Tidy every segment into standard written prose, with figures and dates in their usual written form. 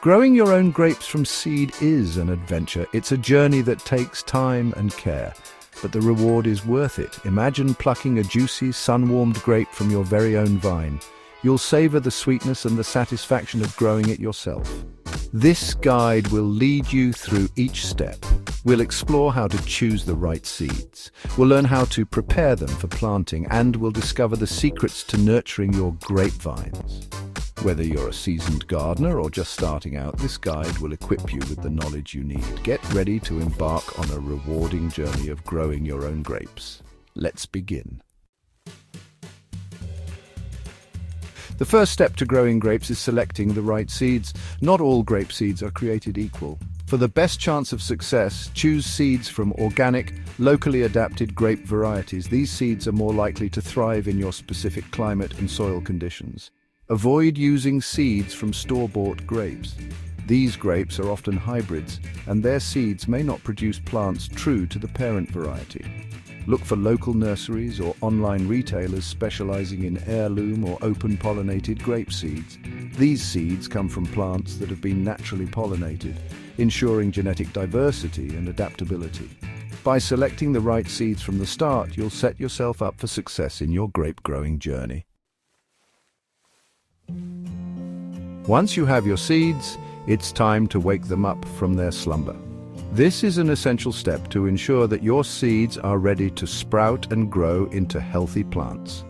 Growing your own grapes from seed is an adventure. It's a journey that takes time and care, but the reward is worth it. Imagine plucking a juicy, sun-warmed grape from your very own vine. You'll savor the sweetness and the satisfaction of growing it yourself. This guide will lead you through each step. We'll explore how to choose the right seeds. We'll learn how to prepare them for planting, and we'll discover the secrets to nurturing your grapevines. Whether you're a seasoned gardener or just starting out, this guide will equip you with the knowledge you need. Get ready to embark on a rewarding journey of growing your own grapes. Let's begin. The first step to growing grapes is selecting the right seeds. Not all grape seeds are created equal. For the best chance of success, choose seeds from organic, locally adapted grape varieties. These seeds are more likely to thrive in your specific climate and soil conditions. Avoid using seeds from store-bought grapes. These grapes are often hybrids, and their seeds may not produce plants true to the parent variety. Look for local nurseries or online retailers specializing in heirloom or open-pollinated grape seeds. These seeds come from plants that have been naturally pollinated, ensuring genetic diversity and adaptability. By selecting the right seeds from the start, you'll set yourself up for success in your grape-growing journey. Once you have your seeds, it's time to wake them up from their slumber. This is an essential step to ensure that your seeds are ready to sprout and grow into healthy plants.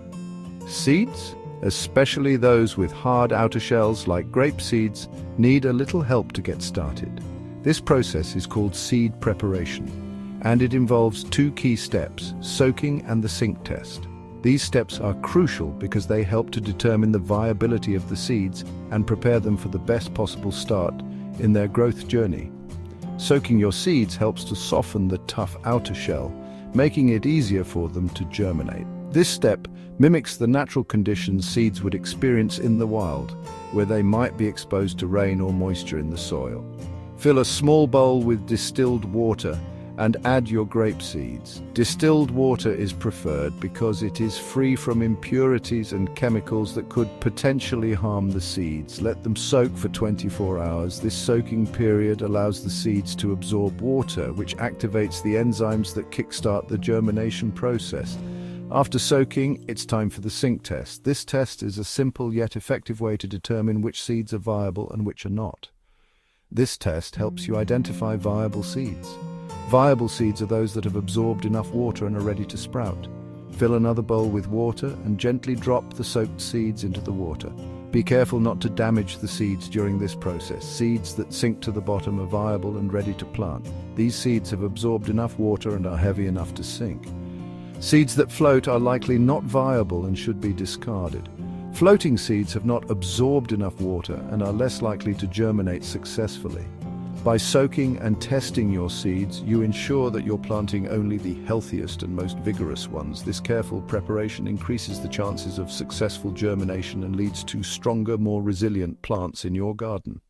Seeds, especially those with hard outer shells like grape seeds, need a little help to get started. This process is called seed preparation, and it involves two key steps: soaking and the sink test. These steps are crucial because they help to determine the viability of the seeds and prepare them for the best possible start in their growth journey. Soaking your seeds helps to soften the tough outer shell, making it easier for them to germinate. This step mimics the natural conditions seeds would experience in the wild, where they might be exposed to rain or moisture in the soil. Fill a small bowl with distilled water and add your grape seeds. Distilled water is preferred because it is free from impurities and chemicals that could potentially harm the seeds. Let them soak for 24 hours. This soaking period allows the seeds to absorb water, which activates the enzymes that kickstart the germination process. After soaking, it's time for the sink test. This test is a simple yet effective way to determine which seeds are viable and which are not. This test helps you identify viable seeds. Viable seeds are those that have absorbed enough water and are ready to sprout. Fill another bowl with water and gently drop the soaked seeds into the water. Be careful not to damage the seeds during this process. Seeds that sink to the bottom are viable and ready to plant. These seeds have absorbed enough water and are heavy enough to sink. Seeds that float are likely not viable and should be discarded. Floating seeds have not absorbed enough water and are less likely to germinate successfully. By soaking and testing your seeds, you ensure that you're planting only the healthiest and most vigorous ones. This careful preparation increases the chances of successful germination and leads to stronger, more resilient plants in your garden.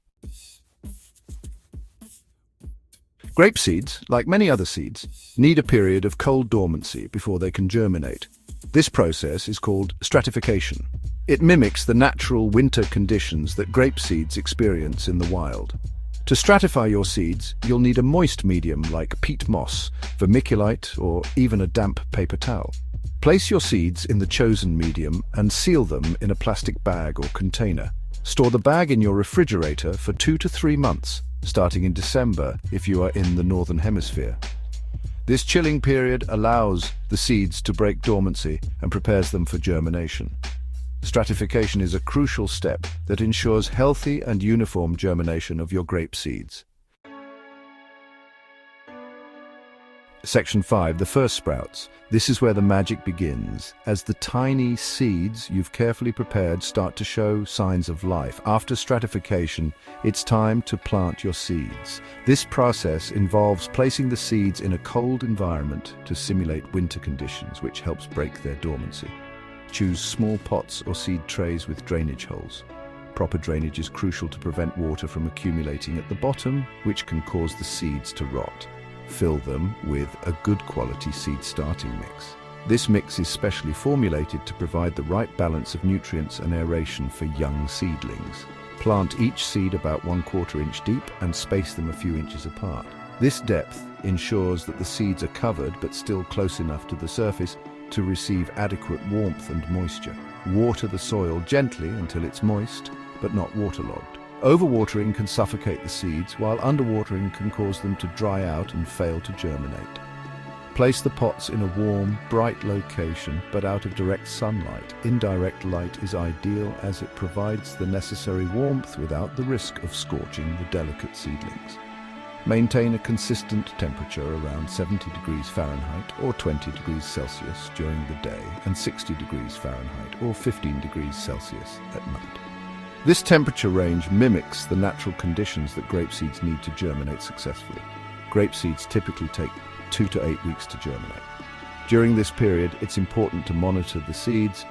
Grape seeds, like many other seeds, need a period of cold dormancy before they can germinate. This process is called stratification. It mimics the natural winter conditions that grape seeds experience in the wild. To stratify your seeds, you'll need a moist medium like peat moss, vermiculite, or even a damp paper towel. Place your seeds in the chosen medium and seal them in a plastic bag or container. Store the bag in your refrigerator for 2 to 3 months, starting in December if you are in the Northern Hemisphere. This chilling period allows the seeds to break dormancy and prepares them for germination. Stratification is a crucial step that ensures healthy and uniform germination of your grape seeds. Section 5, the first sprouts. This is where the magic begins, as the tiny seeds you've carefully prepared start to show signs of life. After stratification, it's time to plant your seeds. This process involves placing the seeds in a cold environment to simulate winter conditions, which helps break their dormancy. Choose small pots or seed trays with drainage holes. Proper drainage is crucial to prevent water from accumulating at the bottom, which can cause the seeds to rot. Fill them with a good quality seed starting mix. This mix is specially formulated to provide the right balance of nutrients and aeration for young seedlings. Plant each seed about 1/4 inch deep and space them a few inches apart. This depth ensures that the seeds are covered but still close enough to the surface to receive adequate warmth and moisture. Water the soil gently until it's moist, but not waterlogged. Overwatering can suffocate the seeds, while underwatering can cause them to dry out and fail to germinate. Place the pots in a warm, bright location, but out of direct sunlight. Indirect light is ideal as it provides the necessary warmth without the risk of scorching the delicate seedlings. Maintain a consistent temperature around 70 degrees Fahrenheit or 20 degrees Celsius during the day and 60 degrees Fahrenheit or 15 degrees Celsius at night. This temperature range mimics the natural conditions that grape seeds need to germinate successfully. Grape seeds typically take 2 to 8 weeks to germinate. During this period, it's important to monitor the seeds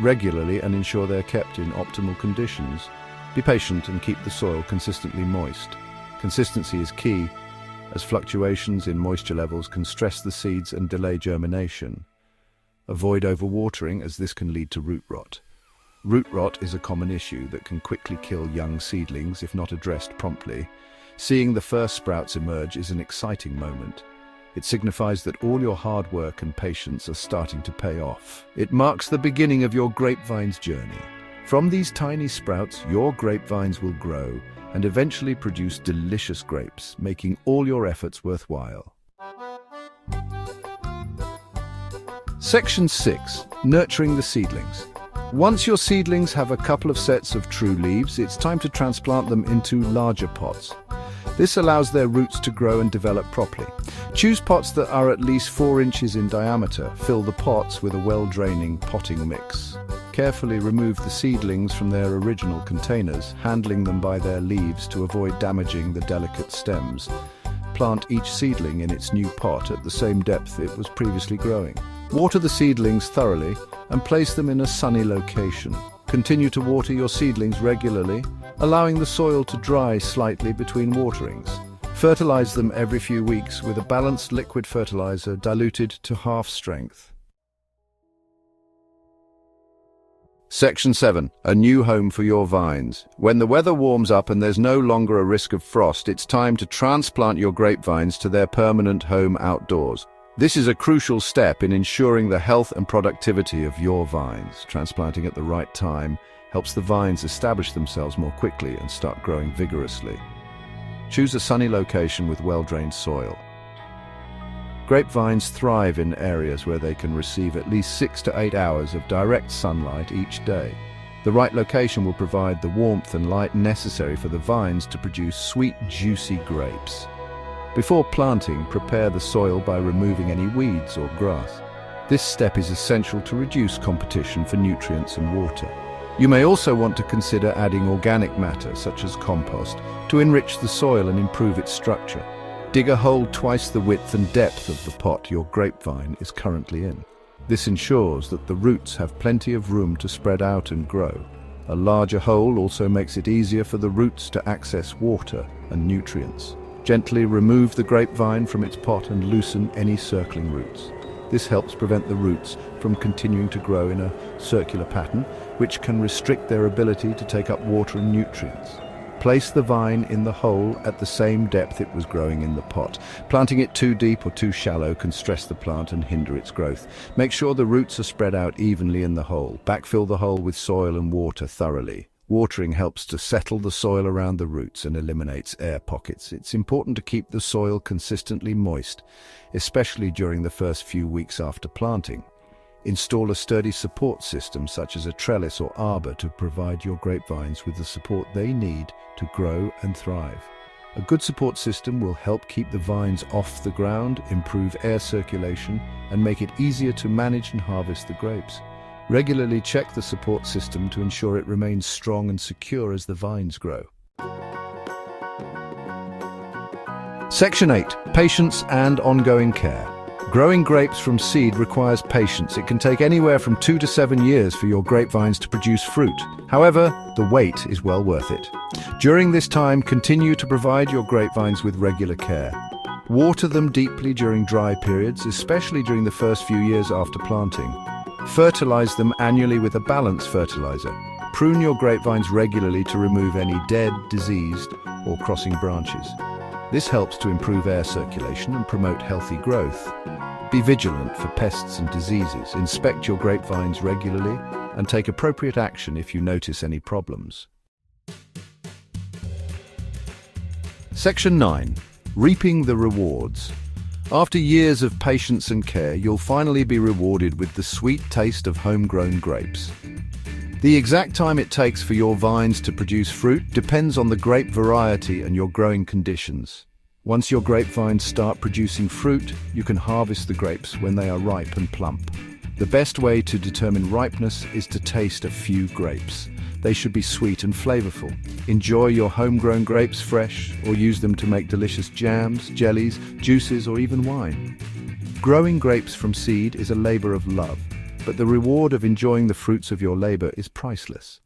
regularly and ensure they're kept in optimal conditions. Be patient and keep the soil consistently moist. Consistency is key, as fluctuations in moisture levels can stress the seeds and delay germination. Avoid overwatering, as this can lead to root rot. Root rot is a common issue that can quickly kill young seedlings if not addressed promptly. Seeing the first sprouts emerge is an exciting moment. It signifies that all your hard work and patience are starting to pay off. It marks the beginning of your grapevine's journey. From these tiny sprouts, your grapevines will grow and eventually produce delicious grapes, making all your efforts worthwhile. Section 6. Nurturing the seedlings. Once your seedlings have a couple of sets of true leaves, it's time to transplant them into larger pots. This allows their roots to grow and develop properly. Choose pots that are at least 4 inches in diameter. Fill the pots with a well-draining potting mix. Carefully remove the seedlings from their original containers, handling them by their leaves to avoid damaging the delicate stems. Plant each seedling in its new pot at the same depth it was previously growing. Water the seedlings thoroughly and place them in a sunny location. Continue to water your seedlings regularly, allowing the soil to dry slightly between waterings. Fertilize them every few weeks with a balanced liquid fertilizer diluted to half strength. Section 7. A new home for your vines. When the weather warms up and there's no longer a risk of frost, it's time to transplant your grapevines to their permanent home outdoors. This is a crucial step in ensuring the health and productivity of your vines. Transplanting at the right time helps the vines establish themselves more quickly and start growing vigorously. Choose a sunny location with well-drained soil. Grapevines thrive in areas where they can receive at least 6 to 8 hours of direct sunlight each day. The right location will provide the warmth and light necessary for the vines to produce sweet, juicy grapes. Before planting, prepare the soil by removing any weeds or grass. This step is essential to reduce competition for nutrients and water. You may also want to consider adding organic matter, such as compost, to enrich the soil and improve its structure. Dig a hole twice the width and depth of the pot your grapevine is currently in. This ensures that the roots have plenty of room to spread out and grow. A larger hole also makes it easier for the roots to access water and nutrients. Gently remove the grapevine from its pot and loosen any circling roots. This helps prevent the roots from continuing to grow in a circular pattern, which can restrict their ability to take up water and nutrients. Place the vine in the hole at the same depth it was growing in the pot. Planting it too deep or too shallow can stress the plant and hinder its growth. Make sure the roots are spread out evenly in the hole. Backfill the hole with soil and water thoroughly. Watering helps to settle the soil around the roots and eliminates air pockets. It's important to keep the soil consistently moist, especially during the first few weeks after planting. Install a sturdy support system such as a trellis or arbor to provide your grapevines with the support they need to grow and thrive. A good support system will help keep the vines off the ground, improve air circulation, and make it easier to manage and harvest the grapes. Regularly check the support system to ensure it remains strong and secure as the vines grow. Section 8. Patience and ongoing care. Growing grapes from seed requires patience. It can take anywhere from 2 to 7 years for your grapevines to produce fruit. However, the wait is well worth it. During this time, continue to provide your grapevines with regular care. Water them deeply during dry periods, especially during the first few years after planting. Fertilize them annually with a balanced fertilizer. Prune your grapevines regularly to remove any dead, diseased, or crossing branches. This helps to improve air circulation and promote healthy growth. Be vigilant for pests and diseases. Inspect your grapevines regularly and take appropriate action if you notice any problems. Section 9. Reaping the rewards. After years of patience and care, you'll finally be rewarded with the sweet taste of homegrown grapes. The exact time it takes for your vines to produce fruit depends on the grape variety and your growing conditions. Once your grapevines start producing fruit, you can harvest the grapes when they are ripe and plump. The best way to determine ripeness is to taste a few grapes. They should be sweet and flavorful. Enjoy your homegrown grapes fresh, or use them to make delicious jams, jellies, juices, or even wine. Growing grapes from seed is a labor of love, but the reward of enjoying the fruits of your labor is priceless.